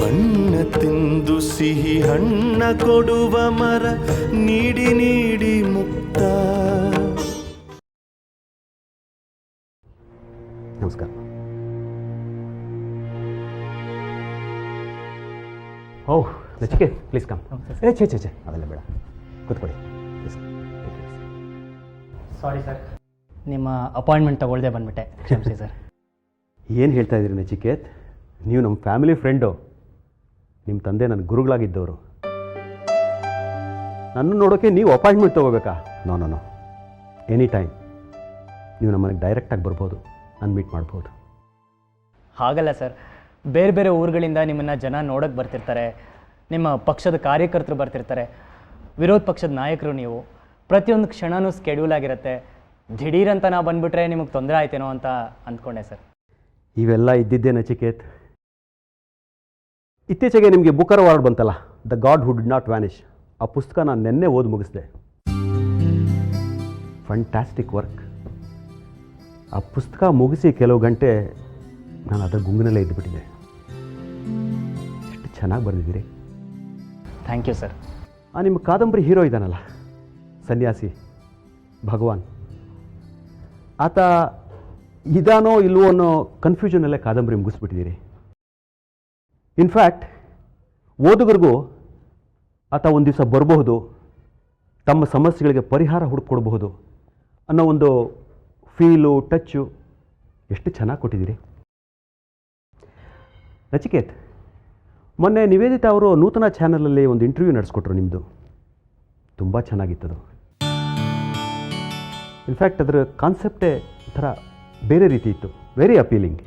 ಬಣ್ಣ ತಿಂದು ಸಿಹಿ ಹಣ್ಣ ಕೊಡುವ ಮರ ನೀಡಿ ನೀಡಿ ಮುಕ್ತ. ನಮಸ್ಕಾರ. ಓಹ್ ನಚಿಕೇತ್, ಪ್ಲೀಸ್ ಕಮ್. ಛೇ ಅದೆಲ್ಲ ಬೇಡ, ಕೂತ್ಕೊಳ್ಳಿ ಪ್ಲೀಸ್. ಸಾರಿ ಸರ್, ನಿಮ್ಮ ಅಪಾಯಿಂಟ್ಮೆಂಟ್ ತಗೊಳ್ಳದೆ ಬಂದ್ಬಿಟ್ಟೆ, ಕ್ಷಮಿಸಿ ಸರ್. ಏನು ಹೇಳ್ತಾ ಇದ್ದೀರಿ ನಚಿಕೇತ್? ನೀವು ನಮ್ಮ ಫ್ಯಾಮಿಲಿ ಫ್ರೆಂಡು. ನಿಮ್ಮ ತಂದೆ ನನ್ನ ಗುರುಗಳಾಗಿದ್ದವರು. ನನ್ನ ನೋಡೋಕ್ಕೆ ನೀವು ಅಪಾಯಿಂಟ್ಮೆಂಟ್ ತೊಗೋಬೇಕಾ? ನೋ, ಎನಿ ಟೈಮ್ ನೀವು ನಮ್ಮನೆಗೆ ಡೈರೆಕ್ಟಾಗಿ ಬರ್ಬೋದು, ನಾನು ಮೀಟ್ ಮಾಡ್ಬೋದು. ಹಾಗಲ್ಲ ಸರ್, ಬೇರೆ ಬೇರೆ ಊರುಗಳಿಂದ ನಿಮ್ಮನ್ನು ಜನ ನೋಡೋಕ್ಕೆ ಬರ್ತಿರ್ತಾರೆ, ನಿಮ್ಮ ಪಕ್ಷದ ಕಾರ್ಯಕರ್ತರು ಬರ್ತಿರ್ತಾರೆ, ವಿರೋಧ ಪಕ್ಷದ ನಾಯಕರು ನೀವು. ಪ್ರತಿಯೊಂದು ಕ್ಷಣವೂ ಸ್ಕೆಡ್ಯೂಲ್ ಆಗಿರುತ್ತೆ. ದಿಢೀರಂತ ನಾವು ಬಂದುಬಿಟ್ರೆ ನಿಮಗೆ ತೊಂದರೆ ಆಯ್ತೇನೋ ಅಂತ ಅಂದ್ಕೊಂಡೆ ಸರ್. ಇವೆಲ್ಲ ಇದ್ದಿದ್ದೇ ನಚಿಕೇತ್. ಇತ್ತೀಚೆಗೆ ನಿಮಗೆ ಬುಕರ್ ಅವಾರ್ಡ್ ಬಂತಲ್ಲ, ದ ಗಾಡ್ ಹು ಡಿಡ್ ನಾಟ್ ವ್ಯಾನಿಷ್. ಆ ಪುಸ್ತಕ ನಾನು ನೆನ್ನೆ ಓದಿ ಮುಗಿಸಿದೆ. Fantastic work. ಆ ಪುಸ್ತಕ ಮುಗಿಸಿ ಕೆಲವು ಗಂಟೆ ನಾನು ಅದರ ಗುಂಗಿನಲ್ಲೇ ಇದ್ದುಬಿಟ್ಟಿದ್ದೆ. ಎಷ್ಟು ಚೆನ್ನಾಗಿ ಬರೆದಿದ್ದೀರಿ. Thank you sir. ನಿಮ್ಮ ಕಾದಂಬರಿ ಹೀರೋ ಇದ್ದಾನಲ್ಲ, ಸನ್ಯಾಸಿ ಭಗವಾನ್, ಆತ ಇದಾನೋ ಇಲ್ವೋ ಅನ್ನೋ ಕನ್ಫ್ಯೂಷನಲ್ಲೇ ಕಾದಂಬರಿ ಮುಗಿಸ್ಬಿಟ್ಟಿದ್ದೀರಿ. ಇನ್ಫ್ಯಾಕ್ಟ್ ಓದುಗರಿಗೂ ಆತ ಒಂದು ದಿವಸ ಬರಬಹುದು, ತಮ್ಮ ಸಮಸ್ಯೆಗಳಿಗೆ ಪರಿಹಾರ ಹುಡುಕೊಡ್ಬಹುದು ಅನ್ನೋ ಒಂದು ಫೀಲು, ಟಚ್ಚು ಎಷ್ಟು ಚೆನ್ನಾಗಿ ಕೊಟ್ಟಿದ್ದೀರಿ. ನಚಿಕೇತ್, ಮೊನ್ನೆ ನಿವೇದಿತಾ ಅವರು ನೂತನ ಚಾನಲಲ್ಲಿ ಒಂದು ಇಂಟರ್ವ್ಯೂ ನಡೆಸ್ಕೊಟ್ರು ನಿಮ್ಮದು. ತುಂಬ ಚೆನ್ನಾಗಿತ್ತದು. ಇನ್ಫ್ಯಾಕ್ಟ್ ಅದರ ಕಾನ್ಸೆಪ್ಟೇ ಒಂಥರ ಬೇರೆ ರೀತಿ ಇತ್ತು, ವೆರಿ ಅಪೀಲಿಂಗ್.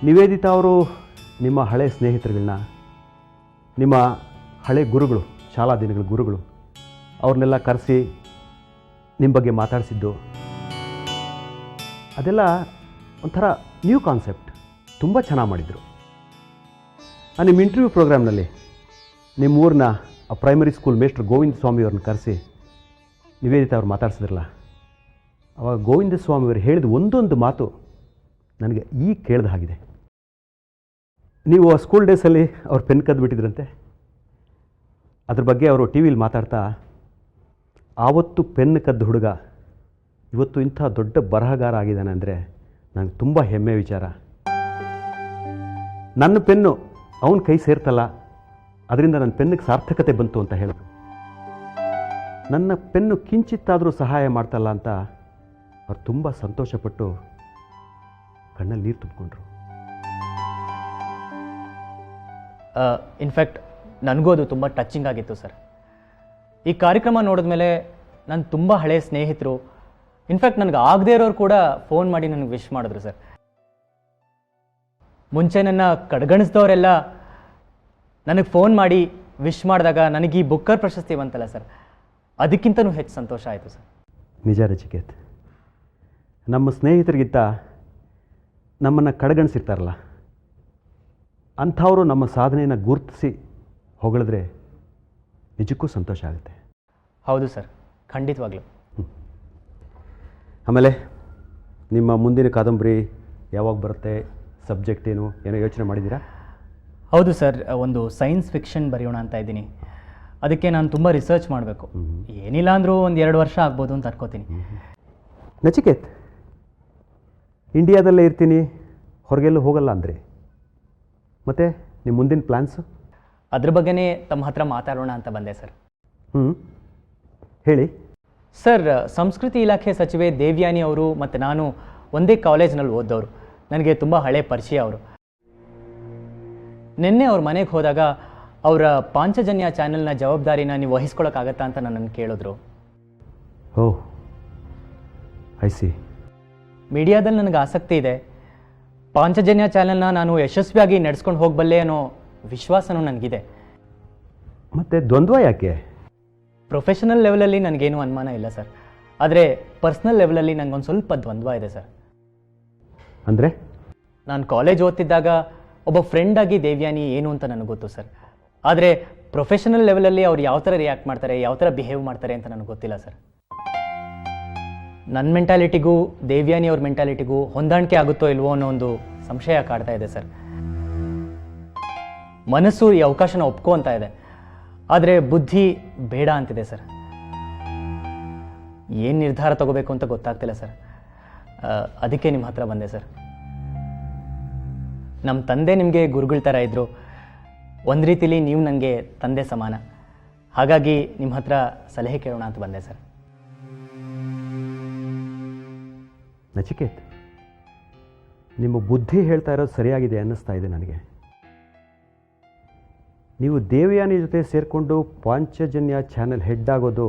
ನಿವೇದಿತಾ ಅವರು ನಿಮ್ಮ ಹಳೆ ಸ್ನೇಹಿತರುಗಳನ್ನ, ನಿಮ್ಮ ಹಳೆ ಗುರುಗಳು, ಶಾಲಾ ದಿನಗಳ ಗುರುಗಳು, ಅವ್ರನ್ನೆಲ್ಲ ಕರೆಸಿ ನಿಮ್ಮ ಬಗ್ಗೆ ಮಾತಾಡಿಸಿದ್ದು, ಅದೆಲ್ಲ ಒಂಥರ ನ್ಯೂ ಕಾನ್ಸೆಪ್ಟ್. ತುಂಬ ಚೆನ್ನಾಗಿ ಮಾಡಿದರು. ನಿಮ್ಮ ಇಂಟರ್ವ್ಯೂ ಪ್ರೋಗ್ರಾಮ್ನಲ್ಲಿ ನಿಮ್ಮ ಊರಿನ ಪ್ರೈಮರಿ ಸ್ಕೂಲ್ ಮೇಸ್ಟ್ರು ಗೋವಿಂದ ಸ್ವಾಮಿಯವ್ರನ್ನ ಕರೆಸಿ ನಿವೇದಿತಾ ಅವ್ರು ಮಾತಾಡ್ಸಿದ್ರಲ್ಲ, ಅವಾಗ ಗೋವಿಂದ ಸ್ವಾಮಿಯವರು ಹೇಳಿದ ಒಂದೊಂದು ಮಾತು ನನಗೆ ಈಗ ಕೇಳ್ದ ಹಾಗಿದೆ. ನೀವು ಆ ಸ್ಕೂಲ್ ಡೇಸಲ್ಲಿ ಅವ್ರು ಪೆನ್ ಕದ್ದು ಬಿಟ್ಟಿದ್ರಂತೆ. ಅದ್ರ ಬಗ್ಗೆ ಅವರು ಟಿ ವಿಲಿ ಮಾತಾಡ್ತಾ, ಆವತ್ತು ಪೆನ್ ಕದ್ದು ಹುಡುಗ ಇವತ್ತು ಇಂಥ ದೊಡ್ಡ ಬರಹಗಾರ ಆಗಿದ್ದಾನೆ ಅಂದರೆ ನನಗೆ ತುಂಬ ಹೆಮ್ಮೆ ವಿಚಾರ. ನನ್ನ ಪೆನ್ನು ಅವನ ಕೈ ಸೇರ್ತಲ್ಲ, ಅದರಿಂದ ನನ್ನ ಪೆನ್ನಿಗೆ ಸಾರ್ಥಕತೆ ಬಂತು ಅಂತ ಹೇಳಿದ್ರು. ನನ್ನ ಪೆನ್ನು ಕಿಂಚಿತ್ತಾದರೂ ಸಹಾಯ ಮಾಡ್ತಲ್ಲ ಅಂತ ಅವ್ರು ತುಂಬ ಸಂತೋಷಪಟ್ಟು ಕಣ್ಣಲ್ಲಿ ನೀರು ತುಂಬಿಕೊಂಡ್ರು. ಇನ್ಫ್ಯಾಕ್ಟ್ ನನಗೂ ಅದು ತುಂಬ ಟಚಿಂಗ್ ಆಗಿತ್ತು ಸರ್. ಈ ಕಾರ್ಯಕ್ರಮ ನೋಡಿದ್ಮೇಲೆ ನನ್ನ ತುಂಬ ಹಳೆಯ ಸ್ನೇಹಿತರು, ಇನ್ಫ್ಯಾಕ್ಟ್ ನನಗೆ ಆಗದೇ ಇರೋರು ಕೂಡ ಫೋನ್ ಮಾಡಿ ನನಗೆ ವಿಶ್ ಮಾಡಿದ್ರು ಸರ್. ಮುಂಚೆ ನನ್ನ ಕಡೆಗಣಿಸಿದವರೆಲ್ಲ ನನಗೆ ಫೋನ್ ಮಾಡಿ ವಿಶ್ ಮಾಡಿದಾಗ ನನಗೆ ಈ ಬುಕ್ಕರ್ ಪ್ರಶಸ್ತಿ ಬಂತಲ್ಲ ಸರ್, ಅದಕ್ಕಿಂತನೂ ಹೆಚ್ಚು ಸಂತೋಷ ಆಯಿತು ಸರ್. ನಿಜ ನಚಿಕೇತ್, ನಮ್ಮ ಸ್ನೇಹಿತರಿಗಿಂತ ನಮ್ಮನ್ನು ಕಡೆಗಣಿಸಿರ್ತಾರಲ್ಲ, ಅಂಥವರು ನಮ್ಮ ಸಾಧನೆಯನ್ನು ಗುರುತಿಸಿ ಹೊಗಳಿದ್ರೆ ನಿಜಕ್ಕೂ ಸಂತೋಷ ಆಗುತ್ತೆ. ಹೌದು ಸರ್, ಖಂಡಿತವಾಗ್ಲೂ. ಆಮೇಲೆ ನಿಮ್ಮ ಮುಂದಿನ ಕಾದಂಬರಿ ಯಾವಾಗ ಬರುತ್ತೆ, ಸಬ್ಜೆಕ್ಟ್ ಏನೋ ಯೋಚನೆ ಮಾಡಿದ್ದೀರಾ? ಹೌದು ಸರ್, ಒಂದು ಸೈನ್ಸ್ ಫಿಕ್ಷನ್ ಬರೆಯೋಣ ಅಂತ ಇದ್ದೀನಿ. ಅದಕ್ಕೆ ನಾನು ತುಂಬ ರಿಸರ್ಚ್ ಮಾಡಬೇಕು. ಏನಿಲ್ಲ ಅಂದರೂ 1-2 ವರ್ಷ ಆಗ್ಬೋದು ಅಂತ ಅನ್ಕೋತೀನಿ. ನಚಿಕೇತ್, ಇಂಡಿಯಾದಲ್ಲೇ ಇರ್ತೀನಿ, ಹೊರಗೆಲ್ಲೂ ಹೋಗಲ್ಲ ಅಂದರೆ ಮತ್ತೆ ನಿಮ್ಮ ಮುಂದಿನ ಪ್ಲ್ಯಾನ್ಸು? ಅದ್ರ ಬಗ್ಗೆನೇ ತಮ್ಮ ಹತ್ರ ಮಾತಾಡೋಣ ಅಂತ ಬಂದೆ ಸರ್. ಹೇಳಿ ಸರ್. ಸಂಸ್ಕೃತಿ ಇಲಾಖೆ ಸಚಿವೆ ದೇವ್ಯಾನಿ ಅವರು ಮತ್ತು ನಾನು ಒಂದೇ ಕಾಲೇಜ್ನಲ್ಲಿ ಓದ್ದವರು. ನನಗೆ ತುಂಬ ಹಳೆ ಪರಿಚಯ ಅವರು. ನಿನ್ನೆ ಅವ್ರ ಮನೆಗೆ ಹೋದಾಗ ಅವರ ಪಾಂಚಜನ್ಯ ಚಾನೆಲ್ನ ಜವಾಬ್ದಾರಿನ ನೀವು ವಹಿಸ್ಕೊಳ್ಳೋಕ್ಕಾಗತ್ತಾ ಅಂತ ನನ್ನನ್ನು ಕೇಳಿದ್ರು. ಓಹ್, ಐ ಸಿ. ಮೀಡಿಯಾದಲ್ಲಿ ನನಗೆ ಆಸಕ್ತಿ ಇದೆ. ಪಾಂಚಜನ್ಯ ಚಾನೆಲ್ನ ನಾನು ಯಶಸ್ವಿಯಾಗಿ ನಡೆಸ್ಕೊಂಡು ಹೋಗಬಲ್ಲೆ ಅನ್ನೋ ವಿಶ್ವಾಸನೂ ನನಗಿದೆ. ಮತ್ತು ದ್ವಂದ್ವ ಯಾಕೆ? ಪ್ರೊಫೆಷನಲ್ ಲೆವೆಲಲ್ಲಿ ನನಗೇನು ಅನುಮಾನ ಇಲ್ಲ ಸರ್, ಆದರೆ ಪರ್ಸ್ನಲ್ ಲೆವೆಲಲ್ಲಿ ನನಗೊಂದು ಸ್ವಲ್ಪ ದ್ವಂದ್ವ ಇದೆ ಸರ್. ಅಂದರೆ ನಾನು ಕಾಲೇಜ್ ಓದ್ತಿದ್ದಾಗ ಒಬ್ಬ ಫ್ರೆಂಡಾಗಿ ದೇವ್ಯಾನಿ ಏನು ಅಂತ ನನಗೆ ಗೊತ್ತು ಸರ್, ಆದರೆ ಪ್ರೊಫೆಷನಲ್ ಲೆವೆಲಲ್ಲಿ ಅವ್ರು ಯಾವ ಥರ ರಿಯಾಕ್ಟ್ ಮಾಡ್ತಾರೆ, ಯಾವ ಥರ ಬಿಹೇವ್ ಮಾಡ್ತಾರೆ ಅಂತ ನನಗೆ ಗೊತ್ತಿಲ್ಲ ಸರ್. ನನ್ನ ಮೆಂಟಾಲಿಟಿಗೂ ದೇವ್ಯಾನಿ ಅವ್ರ ಮೆಂಟಾಲಿಟಿಗೂ ಹೊಂದಾಣಿಕೆ ಆಗುತ್ತೋ ಇಲ್ವೋ ಅನ್ನೋ ಒಂದು ಸಂಶಯ ಕಾಡ್ತಾ ಇದೆ ಸರ್. ಮನಸ್ಸು ಈ ಅವಕಾಶನ ಒಪ್ಕೊಂತ ಇದೆ, ಆದರೆ ಬುದ್ಧಿ ಬೇಡ ಅಂತಿದೆ ಸರ್. ಏನು ನಿರ್ಧಾರ ತಗೋಬೇಕು ಅಂತ ಗೊತ್ತಾಗ್ತಿಲ್ಲ ಸರ್. ಅದಕ್ಕೆ ನಿಮ್ಮ ಹತ್ರ ಬಂದೆ ಸರ್. ನಮ್ಮ ತಂದೆ ನಿಮಗೆ ಗುರುಗಳ ಥರ ಇದ್ದರು, ಒಂದು ರೀತಿಲಿ ನೀವು ನನಗೆ ತಂದೆ ಸಮಾನ. ಹಾಗಾಗಿ ನಿಮ್ಮ ಹತ್ರ ಸಲಹೆ ಕೇಳೋಣ ಅಂತ ಬಂದೆ ಸರ್. ನಚಿಕೇತ್, ನಿಮ್ಮ ಬುದ್ಧಿ ಹೇಳ್ತಾ ಇರೋದು ಸರಿಯಾಗಿದೆ ಅನ್ನಿಸ್ತಾ ಇದೆ ನನಗೆ. ನೀವು ದೇವಯಾನಿ ಜೊತೆ ಸೇರಿಕೊಂಡು ಪಾಂಚಜನ್ಯ ಚಾನೆಲ್ ಹೆಡ್ ಆಗೋದು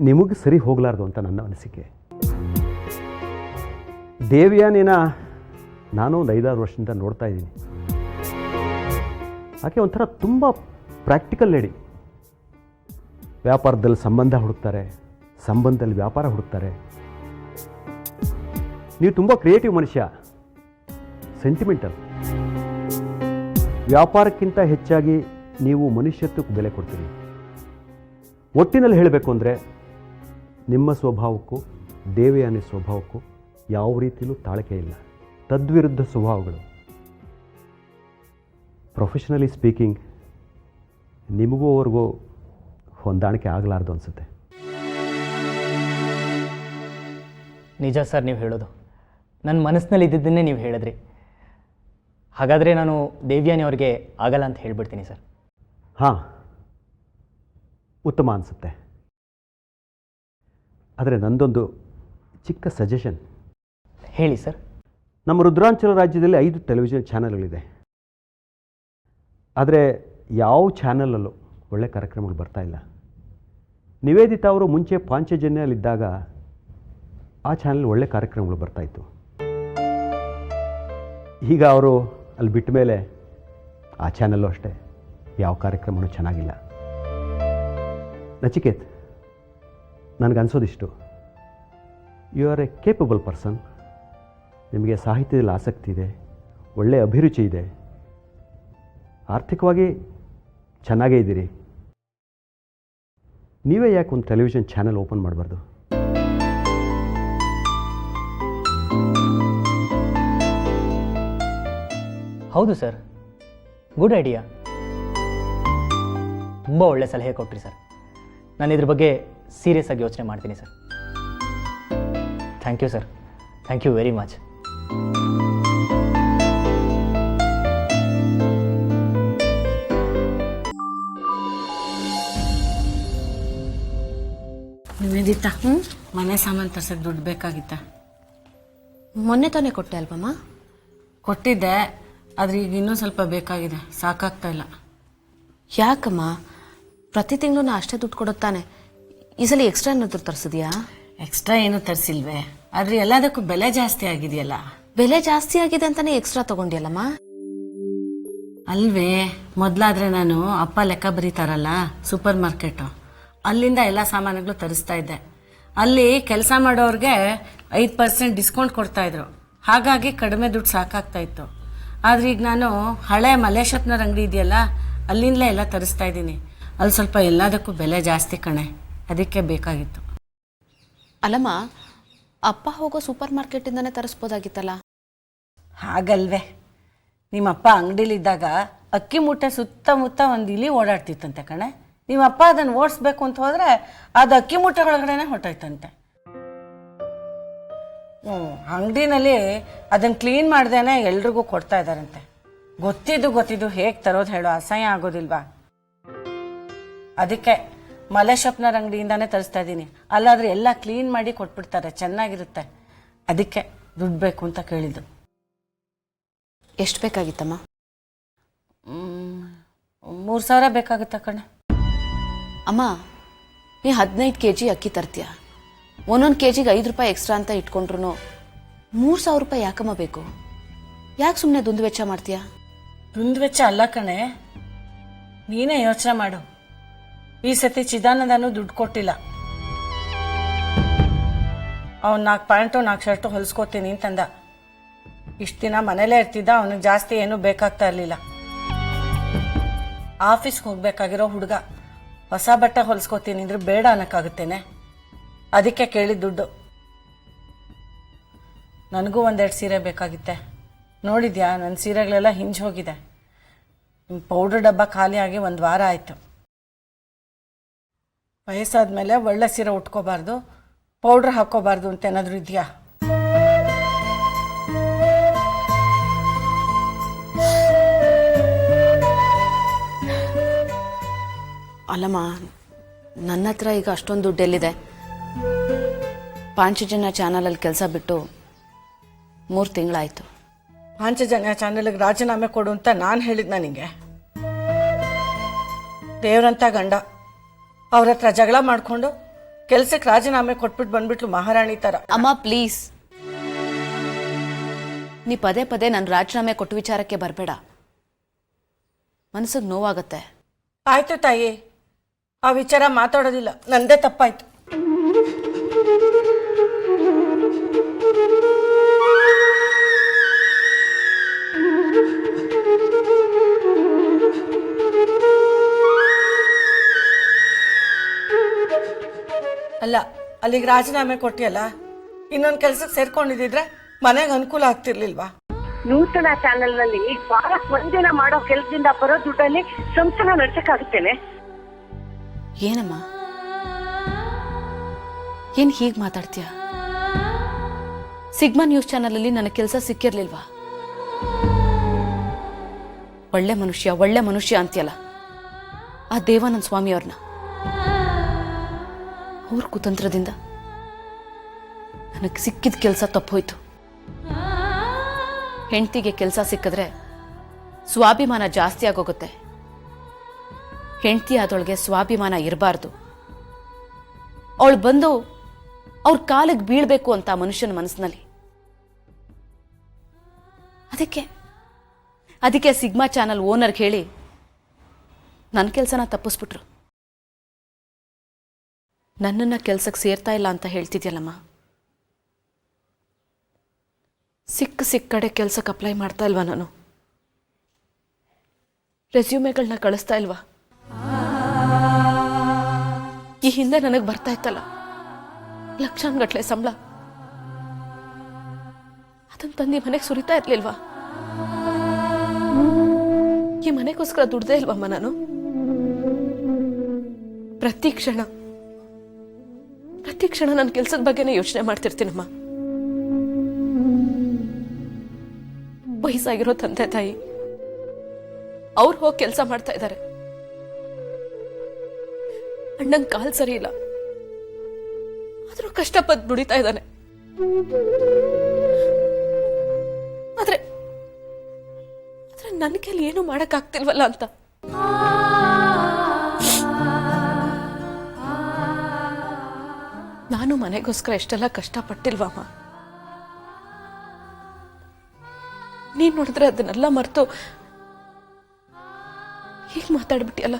ನಿಮಗೆ ಸರಿ ಹೋಗಲಾರ್ದು ಅಂತ ನನ್ನ ಅನಿಸಿಕೆ. ದೇವಯಾನಿನ ನಾನು ಒಂದು 5-6 ವರ್ಷದಿಂದ ನೋಡ್ತಾ ಇದ್ದೀನಿ. ಆಕೆ ಒಂಥರ ತುಂಬ ಪ್ರಾಕ್ಟಿಕಲ್ ಲೇಡಿ. ವ್ಯಾಪಾರದಲ್ಲಿ ಸಂಬಂಧ ಹುಡುಕ್ತಾರೆ, ಸಂಬಂಧದಲ್ಲಿ ವ್ಯಾಪಾರ ಹುಡುಕ್ತಾರೆ. ನೀವು ತುಂಬ ಕ್ರಿಯೇಟಿವ್ ಮನುಷ್ಯ, ಸೆಂಟಿಮೆಂಟಲ್. ವ್ಯಾಪಾರಕ್ಕಿಂತ ಹೆಚ್ಚಾಗಿ ನೀವು ಮನುಷ್ಯತ್ವಕ್ಕೆ ಬೆಲೆ ಕೊಡ್ತೀರಿ. ಒಟ್ಟಿನಲ್ಲಿ ಹೇಳಬೇಕು ಅಂದರೆ ನಿಮ್ಮ ಸ್ವಭಾವಕ್ಕೂ ದೇವಯಾನಿ ಸ್ವಭಾವಕ್ಕೂ ಯಾವ ರೀತಿಯಲ್ಲೂ ತಾಳಕೆ ಇಲ್ಲ, ತದ್ವಿರುದ್ಧ ಸ್ವಭಾವಗಳು. ಪ್ರೊಫೆಷನಲಿ ಸ್ಪೀಕಿಂಗ್ ನಿಮಗೂ ಅವ್ರಿಗೂ ಹೊಂದಾಣಿಕೆ ಆಗಲಾರ್ದು ಅನಿಸುತ್ತೆ. ನಿಜ ಸರ್ ನೀವು ಹೇಳೋದು. ನನ್ನ ಮನಸ್ಸಿನಲ್ಲಿ ಇದ್ದಿದ್ದನ್ನೇ ನೀವು ಹೇಳಿದ್ರಿ. ಹಾಗಾದರೆ ನಾನು ದೇವ್ಯಾನಿ ಅವ್ರಿಗೆ ಆಗಲ್ಲ ಅಂತ ಹೇಳಿಬಿಡ್ತೀನಿ ಸರ್. ಹಾಂ, ಉತ್ತಮ ಅನಿಸುತ್ತೆ. ಆದರೆ ನಂದೊಂದು ಚಿಕ್ಕ ಸಜೆಷನ್. ಹೇಳಿ ಸರ್. ನಮ್ಮ ರುದ್ರಾಂಚಲ ರಾಜ್ಯದಲ್ಲಿ 5 ಟೆಲಿವಿಷನ್ ಚಾನಲ್ಗಳಿದೆ. ಆದರೆ ಯಾವ ಚಾನಲಲ್ಲೂ ಒಳ್ಳೆ ಕಾರ್ಯಕ್ರಮಗಳು ಬರ್ತಾಯಿಲ್ಲ. ನಿವೇದಿತಾ ಅವರು ಮುಂಚೆ ಪಾಂಚಜನ್ಯಲ್ಲಿದ್ದಾಗ ಆ ಚಾನಲ್ ಒಳ್ಳೆ ಕಾರ್ಯಕ್ರಮಗಳು ಬರ್ತಾಯಿತ್ತು. ಈಗ ಅವರು ಅಲ್ಲಿ ಬಿಟ್ಟ ಮೇಲೆ ಆ ಚಾನಲ್ಲು ಅಷ್ಟೇ ಯಾವ ಕಾರ್ಯಕ್ರಮವೂ ಚೆನ್ನಾಗಿಲ್ಲ. ನಚಿಕೇತ್, ನನಗನ್ಸೋದಿಷ್ಟು, you are a capable person. ನಿಮಗೆ ಸಾಹಿತ್ಯದಲ್ಲಿ ಆಸಕ್ತಿ ಇದೆ, ಒಳ್ಳೆಯ ಅಭಿರುಚಿ ಇದೆ, ಆರ್ಥಿಕವಾಗಿ ಚೆನ್ನಾಗೇ ಇದ್ದೀರಿ. ನೀವೇ ಯಾಕೆ ಒಂದು ಟೆಲಿವಿಷನ್ ಚಾನಲ್ ಓಪನ್ ಮಾಡಬಾರ್ದು? ಹೌದು ಸರ್, ಗುಡ್ ಐಡಿಯಾ. ತುಂಬ ಒಳ್ಳೆ ಸಲಹೆ ಕೊಟ್ರಿ ಸರ್. ನಾನು ಇದ್ರ ಬಗ್ಗೆ ಸೀರಿಯಸ್ ಆಗಿ ಯೋಚನೆ ಮಾಡ್ತೀನಿ sir. Thank you sir, thank you very much. Nivedita, ಮನೆ ಸಾಮಾನು ತರ್ಸಕ್ಕೆ ದುಡ್ಡು ಬೇಕಾಗಿತ್ತ? ಮೊನ್ನೆ ತಾನೇ ಕೊಟ್ಟೆ ಅಲ್ವಮ್ಮ? ಕೊಟ್ಟಿದ್ದೆ, ಆದರೆ ಈಗ ಇನ್ನೂ ಸ್ವಲ್ಪ ಬೇಕಾಗಿದೆ, ಸಾಕಾಗ್ತಾ ಇಲ್ಲ. ಯಾಕಮ್ಮ? ಪ್ರತಿ ತಿಂಗಳು ನಾ ಅಷ್ಟೇ ದುಡ್ಡು ಕೊಡುತ್ತಾನೆ. ಈ ಸಲ ಎಕ್ಸ್ಟ್ರಾ ಏನಾದರೂ ತರಿಸಿದ್ಯಾ? ಎಕ್ಸ್ಟ್ರಾ ಏನು ತರಿಸಿಲ್ವೇ, ಆದರೆ ಎಲ್ಲದಕ್ಕೂ ಬೆಲೆ ಜಾಸ್ತಿ ಆಗಿದೆಯಲ್ಲ. ಬೆಲೆ ಜಾಸ್ತಿ ಆಗಿದೆ ಅಂತಾನೆ ಎಕ್ಸ್ಟ್ರಾ ತಗೊಂಡಿಯಲ್ಲಮ್ಮ? ಅಲ್ವೇ, ಮೊದಲಾದರೆ ನಾನು ಅಪ್ಪ ಲೆಕ್ಕ ಬರೀತಾರಲ್ಲ ಸೂಪರ್ ಮಾರ್ಕೆಟು, ಅಲ್ಲಿಂದ ಎಲ್ಲ ಸಾಮಾನುಗಳು ತರಿಸ್ತಾ ಇದ್ದೆ. ಅಲ್ಲಿ ಕೆಲಸ ಮಾಡೋರಿಗೆ 5% ಡಿಸ್ಕೌಂಟ್ ಕೊಡ್ತಾಯಿದ್ರು, ಹಾಗಾಗಿ ಕಡಿಮೆ ದುಡ್ಡು ಸಾಕಾಗ್ತಾ ಇತ್ತು. ಆದರೆ ಈಗ ನಾನು ಹಳೆ ಮಲೇಶಪ್ಪನವ್ರ ಅಂಗಡಿ ಇದೆಯಲ್ಲ, ಅಲ್ಲಿಂದಲೇ ಎಲ್ಲ ತರಿಸ್ತಾ ಇದ್ದೀನಿ. ಅಲ್ಲಿ ಸ್ವಲ್ಪ ಎಲ್ಲದಕ್ಕೂ ಬೆಲೆ ಜಾಸ್ತಿ ಕಣೆ, ಅದಕ್ಕೆ ಬೇಕಾಗಿತ್ತು. ಅಲ್ಲಮ್ಮ, ಅಪ್ಪ ಹೋಗೋ ಸೂಪರ್ ಮಾರ್ಕೆಟಿಂದನೇ ತರಿಸ್ಬೋದಾಗಿತ್ತಲ್ಲ? ಹಾಗಲ್ವೇ, ನಿಮ್ಮಪ್ಪ ಅಂಗಡಿಲಿದ್ದಾಗ ಅಕ್ಕಿ ಮೂಟೆ ಸುತ್ತಮುತ್ತ ಒಂದು ಇಲಿ ಓಡಾಡ್ತಿತ್ತಂತೆ ಕಣೆ. ನಿಮ್ಮಪ್ಪ ಅದನ್ನು ಓಡಿಸ್ಬೇಕು ಅಂತ ಹೋದರೆ ಅದು ಅಕ್ಕಿ ಮೂಟೆ ಒಳಗಡೆನೆ ಹೊಟ್ಟೋಯ್ತಂತೆ. ಅಂಗಡಿನಲ್ಲಿ ಅದನ್ನು ಕ್ಲೀನ್ ಮಾಡ್ದೇನೆ ಎಲ್ರಿಗೂ ಕೊಡ್ತಾ ಇದ್ದಾರಂತೆ. ಗೊತ್ತಿದ್ದು ಹೇಗೆ ತರೋದು ಹೇಳೋ, ಅಸಹ್ಯ ಆಗೋದಿಲ್ವಾ? ಅದಕ್ಕೆ ಮಲೇಶಪ್ಪನವ್ರ ಅಂಗಡಿಯಿಂದಾನೇ ತರಿಸ್ತಾ ಇದ್ದೀನಿ. ಅಲ್ಲಾದರೆ ಎಲ್ಲ ಕ್ಲೀನ್ ಮಾಡಿ ಕೊಟ್ಬಿಡ್ತಾರೆ, ಚೆನ್ನಾಗಿರುತ್ತೆ. ಅದಕ್ಕೆ ದುಡ್ಡು ಬೇಕು ಅಂತ ಕೇಳಿದ್ದು. ಎಷ್ಟು ಬೇಕಾಗಿತ್ತಮ್ಮ? 3,000 ಬೇಕಾಗುತ್ತಾ ಕಣೆ. ಅಮ್ಮ, ನೀ 15 kg ಅಕ್ಕಿ ತರ್ತೀಯ, ಒಂದೊಂದು ಕೆಜಿಗೆ 5 ರೂಪಾಯಿ ಎಕ್ಸ್ಟ್ರಾ ಅಂತ ಇಟ್ಕೊಂಡ್ರು 3,000 ರೂಪಾಯಿ ಯಾಕಮ್ಮ ಬೇಕು? ಯಾಕೆ ಸುಮ್ಮನೆ ದುಂದು ವೆಚ್ಚ ಮಾಡ್ತೀಯಾ? ದುಂದು ವೆಚ್ಚ ಅಲ್ಲ ಕಣೆ, ನೀನೇ ಯೋಚನೆ ಮಾಡು. ಈ ಸತಿ ಚಿದಾನಂದನೂ ದುಡ್ಡು ಕೊಟ್ಟಿಲ್ಲ. ಅವ್ನು 4 ಪ್ಯಾಂಟು 4 ಶರ್ಟು ಹೊಲಿಸ್ಕೋತೀನಿ ಅಂತಂದ. ಇಷ್ಟು ದಿನ ಮನೇಲೇ ಇರ್ತಿದ್ದ, ಅವನಿಗೆ ಜಾಸ್ತಿ ಏನೂ ಬೇಕಾಗ್ತಾ ಇರಲಿಲ್ಲ. ಆಫೀಸ್ಗೆ ಹೋಗ್ಬೇಕಾಗಿರೋ ಹುಡುಗ ಹೊಸ ಬಟ್ಟೆ ಹೊಲಿಸ್ಕೋತೀನಿ ಅಂದ್ರೆ ಬೇಡ ಅನ್ನೋಕ್ಕಾಗುತ್ತೇನೆ? ಅದಕ್ಕೆ ಕೇಳಿದ ದುಡ್ಡು. ನನಗೂ 1-2 ಸೀರೆ ಬೇಕಾಗಿತ್ತೆ, ನೋಡಿದ್ಯಾ, ನನ್ನ ಸೀರೆಗಳೆಲ್ಲ ಹಿಂಜ್ ಹೋಗಿದೆ. ಪೌಡ್ರ್ ಡಬ್ಬ ಖಾಲಿಯಾಗಿ 1 ವಾರ ಆಯಿತು. ವಯಸ್ಸಾದ್ಮೇಲೆ ಒಳ್ಳೆ ಸೀರೆ ಉಟ್ಕೋಬಾರ್ದು, ಪೌಡ್ರ್ ಹಾಕ್ಕೋಬಾರ್ದು ಅಂತ ಏನಾದರೂ ಇದೆಯಾ? ಅಲ್ಲಮ್ಮ, ನನ್ನ ಹತ್ರ ಈಗ ಅಷ್ಟೊಂದು ದುಡ್ಡು ಎಲ್ಲಿದೆ? ಪಾಂಚಜನ್ಯ ಚಾನಲಲ್ಲಿ ಕೆಲಸ ಬಿಟ್ಟು 3 ತಿಂಗಳಾಯಿತು. ಪಾಂಚಜನ್ಯ ಚಾನಲ್ಗೆ ರಾಜೀನಾಮೆ ಕೊಡು ಅಂತ ನಾನು ಹೇಳಿದ್ ನನಗೆ. ದೇವ್ರಂತ ಗಂಡ ಅವ್ರ ಹತ್ರ ಜಗಳ ಮಾಡಿಕೊಂಡು ಕೆಲಸಕ್ಕೆ ರಾಜೀನಾಮೆ ಕೊಟ್ಬಿಟ್ಟು ಬಂದ್ಬಿಟ್ಲು ಮಹಾರಾಣಿ ಥರ. ಅಮ್ಮ ಪ್ಲೀಸ್, ನೀ ಪದೇ ಪದೇ ನಾನು ರಾಜೀನಾಮೆ ಕೊಟ್ಟು ವಿಚಾರಕ್ಕೆ ಬರಬೇಡ, ಮನಸ್ಸಿಗೆ ನೋವಾಗತ್ತೆ. ಆಯ್ತು ತಾಯಿ, ಆ ವಿಚಾರ ಮಾತಾಡೋದಿಲ್ಲ, ನಂದೇ ತಪ್ಪಾಯ್ತು. ಅಲ್ಲ, ಅಲ್ಲಿಗೆ ರಾಜೀನಾಮೆ ಕೊಟ್ಟಿಯಲ್ಲ, ಇನ್ನೊಂದು ಕೆಲ್ಸಕ್ಕೆ ಸೇರ್ಕೊಂಡಿದ್ರೆ ಮನೆಗೆ ಅನುಕೂಲ ಆಗ್ತಿರ್ಲಿಲ್ವಾ? ನೂತನ ಚಾನೆಲ್ನಲ್ಲಿ ವಾರಕ್ಕೆ ಒಂದಿನ ಮಾಡೋ ಕೆಲಸದಿಂದ ಬರೋ ದುಡ್ಡಲ್ಲಿ ಸಂಸ್ಥೆನ ನಡೆಸಕ್ಕಾಗುತ್ತೇನೆ? ಏನಮ್ಮ, ಏನ್ ಹೀಗೆ ಮಾತಾಡ್ತೀಯ? ಸಿಗ್ಮಾ ನ್ಯೂಸ್ ಚಾನಲಲ್ಲಿ ನನಗೆ ಕೆಲಸ ಸಿಕ್ಕಿರ್ಲಿಲ್ವಾ? ಒಳ್ಳೆ ಮನುಷ್ಯ ಅಂತೀಯಲ್ಲ, ಆ ದೇವಾನಂದ ಸ್ವಾಮಿ ಅವ್ರನ್ನ, ಅವ್ರ ಕುತಂತ್ರದಿಂದ ನನಗೆ ಸಿಕ್ಕಿದ ಕೆಲಸ ತಪ್ಪೋಯ್ತು. ಹೆಂಡತಿಗೆ ಕೆಲಸ ಸಿಕ್ಕಿದ್ರೆ ಸ್ವಾಭಿಮಾನ ಜಾಸ್ತಿ ಆಗೋಗುತ್ತೆ. ಹೆಂಡತಿ ಆದೊಳಗೆ ಸ್ವಾಭಿಮಾನ ಇರಬಾರ್ದು. ಅವಳು ಬಂದು ಅವ್ರ ಕಾಲಿಗೆ ಬೀಳ್ಬೇಕು ಅಂತ ಮನುಷ್ಯನ ಮನಸ್ಸಿನಲ್ಲಿ. ಅದಕ್ಕೆ ಸಿಗ್ಮಾ ಚಾನಲ್ ಓನರ್ಗೆ ಹೇಳಿ ನನ್ನ ಕೆಲಸನ ತಪ್ಪಿಸ್ಬಿಟ್ರು. ನನ್ನನ್ನ ಕೆಲ್ಸಕ್ಕೆ ಸೇರ್ತಾ ಇಲ್ಲ ಅಂತ ಹೇಳ್ತಿದ್ಯಲ್ಲಮ್ಮ, ಸಿಕ್ಕ ಕಡೆ ಕೆಲ್ಸಕ್ಕೆ ಅಪ್ಲೈ ಮಾಡ್ತಾ ಇಲ್ವಾ? ನಾನು ರೆಸ್ಯೂಮೆಗಳನ್ನ ಕಳಿಸ್ತಾ ಇಲ್ವಾ? ಈ ಹಿಂದೆ ನನಗೆ ಬರ್ತಾ ಇತ್ತಲ್ಲ ಲಕ್ಷಾನ್ಗಟ್ಲೆ ಸಂಬಳ, ಅದನ್ನ ತಂದು ಮನೆಗೆ ಸುರಿತಾ ಇರ್ಲಿಲ್ವಾ? ಈ ಮನೆಗೋಸ್ಕರ ದುಡ್ದೇ ಇಲ್ವಮ್ಮ ನಾನು? ಪ್ರತಿ ಕ್ಷಣ ನನ್ನ ಕೆಲ್ಸದ ಬಗ್ಗೆನೇ ಯೋಚನೆ ಮಾಡ್ತಿರ್ತೀನಮ್ಮ. ವಯಸ್ಸಾಗಿರೋ ತಂದೆ ತಾಯಿ ಅವ್ರು ಹೋಗಿ ಕೆಲಸ ಮಾಡ್ತಾ ಇದ್ದಾರೆ. ಅಣ್ಣಂಗ್ ಕಾಲ್ ಸರಿ ಇಲ್ಲ, ಆದ್ರೂ ಕಷ್ಟಪಟ್ಟು ದುಡಿತಾ ಇದ್ದಾನೆ. ಆದ್ರೆ ನನ್ನ ಕೈಲಿ ಏನು ಮಾಡಕ್ ಆಗ್ತಿಲ್ವಲ್ಲ ಅಂತ ನಾನು ಮನೆಗೋಸ್ಕರ ಎಷ್ಟೆಲ್ಲ ಕಷ್ಟಪಟ್ಟಿಲ್ವಮ್ಮ. ನೀನ್ ನೋಡಿದ್ರೆ ಅದನ್ನೆಲ್ಲ ಮರೆತು ಹೀಗೆ ಮಾತಾಡ್ಬಿಟ್ಟಿಯಲ್ಲ.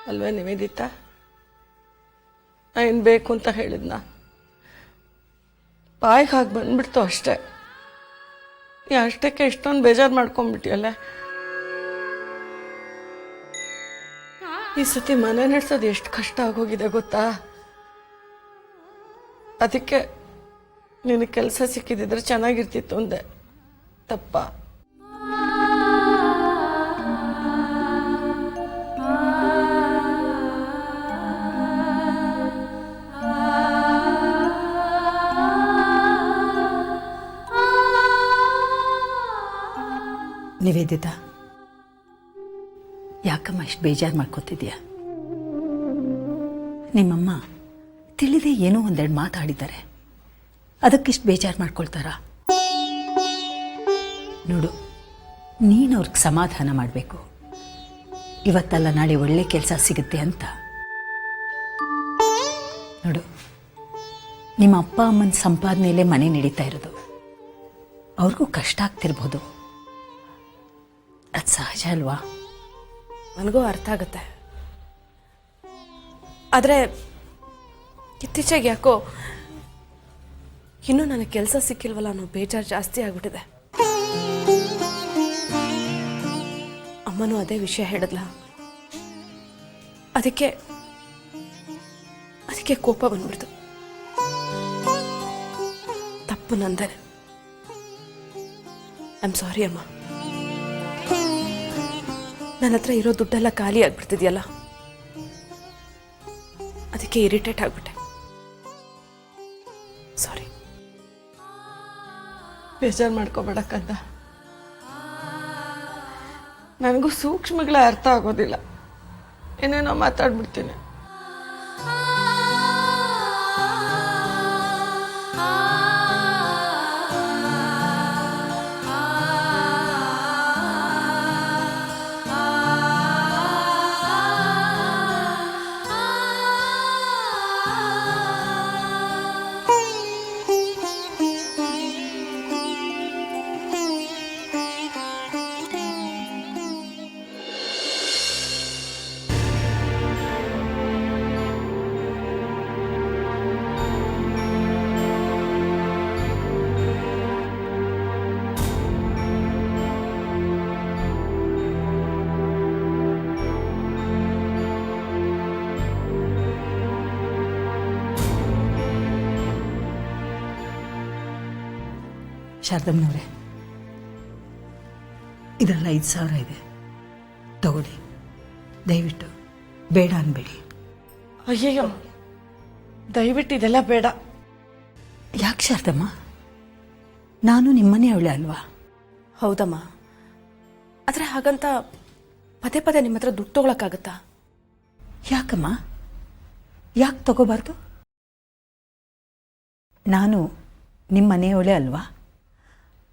ಅಲ್ವೇ ನಿವೇದಿತಾ, ಏನು ಬೇಕು ಅಂತ ಹೇಳಿದ್ನ ಬಾಯಿಗೆ ಹಾಗೆ ಬಂದ್ಬಿಡ್ತು ಅಷ್ಟೇ. ನೀ ಅಷ್ಟಕ್ಕೆ ಇಷ್ಟೊಂದು ಬೇಜಾರು ಮಾಡ್ಕೊಂಡ್ಬಿಟ್ಟಿಯಲ್ಲ. ಈ ಸತಿ ಮನೆ ನಡೆಸೋದು ಎಷ್ಟು ಕಷ್ಟ ಆಗೋಗಿದೆ ಗೊತ್ತಾ? ಅದಕ್ಕೆ ನಿನಗೆ ಕೆಲಸ ಸಿಕ್ಕಿದ್ರೆ ಚೆನ್ನಾಗಿರ್ತಿತ್ತು ಅಂದೆ. ತಪ್ಪ? ನಿವೇದಿತಾ, ಯಾಕಮ್ಮ ಇಷ್ಟು ಬೇಜಾರು ಮಾಡ್ಕೋತಿದ್ಯಾ? ನಿಮ್ಮಮ್ಮ ತಿಳಿದೇ ಏನೋ ಒಂದೆರಡು ಮಾತಾಡಿದ್ದಾರೆ, ಅದಕ್ಕಿಷ್ಟು ಬೇಜಾರು ಮಾಡ್ಕೊಳ್ತಾರಾ? ನೋಡು, ನೀನು ಅವ್ರಿಗೆ ಸಮಾಧಾನ ಮಾಡಬೇಕು. ಇವತ್ತಲ್ಲ ನಾಳೆ ಒಳ್ಳೆ ಕೆಲಸ ಸಿಗುತ್ತೆ ಅಂತ. ನೋಡು, ನಿಮ್ಮ ಅಪ್ಪ ಅಮ್ಮನ ಸಂಪಾದನೆಯಲ್ಲೇ ಮನೆ ನಡೀತಾ ಇರೋದು. ಅವ್ರಿಗೂ ಕಷ್ಟ ಆಗ್ತಿರ್ಬೋದು, ಅದು ಸಹಜ ಅಲ್ವಾ? ನನಗೂ ಅರ್ಥ ಆಗುತ್ತೆ. ಆದರೆ ಇತ್ತೀಚೆಗೆ ಯಾಕೋ ಇನ್ನೂ ನನಗೆ ಕೆಲಸ ಸಿಕ್ಕಿಲ್ವಲ್ಲ ಅನ್ನೋ ಬೇಜಾರು ಜಾಸ್ತಿ ಆಗ್ಬಿಟ್ಟಿದೆ. ಅಮ್ಮನೂ ಅದೇ ವಿಷಯ ಹೇಳಿದ್ಲ. ಅದಕ್ಕೆ ಕೋಪ ಬಂದ್ಬಿಡ್ತು. ತಪ್ಪು ನಂದೇನೆ. ಐ ಆಮ್ ಸಾರಿ ಅಮ್ಮ. ನನ್ನ ಹತ್ರ ಇರೋ ದುಡ್ಡೆಲ್ಲ ಖಾಲಿ ಆಗ್ಬಿಡ್ತಿದ್ಯಲ್ಲ, ಅದಕ್ಕೆ ಇರಿಟೇಟ್ ಆಗ್ಬಿಟ್ಟೆ. ಸಾರಿ. ಬೇಜಾರು ಮಾಡ್ಕೋಬೇಡಕ್ಕಂತ. ನನಗೂ ಸೂಕ್ಷ್ಮಗಳ ಅರ್ಥ ಆಗೋದಿಲ್ಲ, ಏನೇನೋ ಮಾತಾಡ್ಬಿಡ್ತೀನಿ. ಶಾರದಮ್ಮನವ್ರೆ, ಇದರಲ್ಲಿ 5,000 ಇದೆ, ತಗೊಳ್ಳಿ. ದಯವಿಟ್ಟು ಬೇಡ ಅನ್ಬೇಡಿ. ಅಯ್ಯಯ್ಯೋ, ದಯವಿಟ್ಟು ಇದೆಲ್ಲ ಬೇಡ. ಯಾಕೆ ಶಾರದಮ್ಮ? ನಾನು ನಿಮ್ಮನೆ ಅವಳೆ ಅಲ್ವಾ? ಹೌದಮ್ಮ, ಆದರೆ ಹಾಗಂತ ಪದೇ ಪದೇ ನಿಮ್ಮ ಹತ್ರ ದುಡ್ಡು ತಗೊಳಕ್ಕಾಗತ್ತಾ? ಯಾಕಮ್ಮ, ಯಾಕೆ ತಗೋಬಾರ್ದು? ನಾನು ನಿಮ್ಮ ಮನೆಯವಳೆ ಅಲ್ವಾ?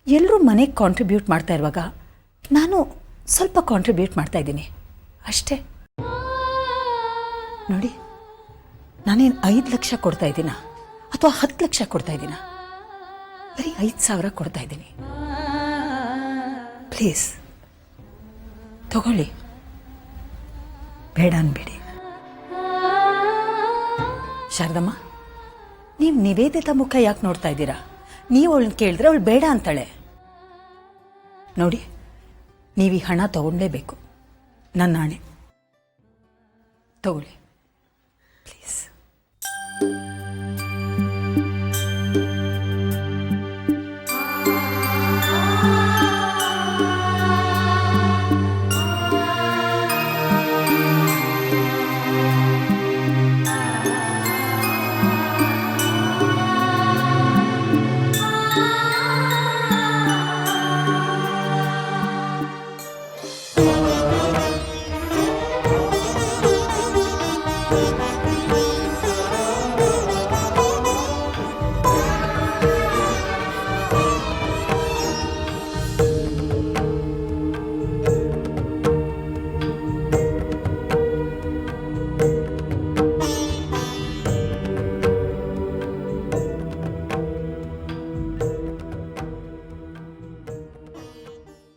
ಎಲ್ಲರೂ ಮನೆಗೆ ಕಾಂಟ್ರಿಬ್ಯೂಟ್ ಮಾಡ್ತಾ ಇರುವಾಗ ನಾನು ಸ್ವಲ್ಪ ಕಾಂಟ್ರಿಬ್ಯೂಟ್ ಮಾಡ್ತಾ ಇದ್ದೀನಿ ಅಷ್ಟೇ. ನೋಡಿ, ನಾನೇನು 5 ಲಕ್ಷ ಕೊಡ್ತಾ ಇದ್ದೀನ ಅಥವಾ 10 ಲಕ್ಷ ಕೊಡ್ತಾ ಇದ್ದೀನ? ಬರೀ 5,000 ಕೊಡ್ತಾ ಇದ್ದೀನಿ. ಪ್ಲೀಸ್ ತಗೊಳ್ಳಿ, ಬೇಡ ಅನ್ಬೇಡಿ. ಶಾರದಮ್ಮ, ನೀವು ನಿವೇದಿತ ಮುಖ ಯಾಕೆ ನೋಡ್ತಾ ಇದ್ದೀರಾ? ನೀವು ಅವಳನ್ನ ಕೇಳಿದ್ರೆ ಅವಳು ಬೇಡ ಅಂತಾಳೆ. ನೋಡಿ, ನೀವು ಈ ಹಣ ತಗೊಳ್ಳೇಬೇಕು, ನನ್ನ ಆಣೆ. ತಗೊಳ್ಳಿ.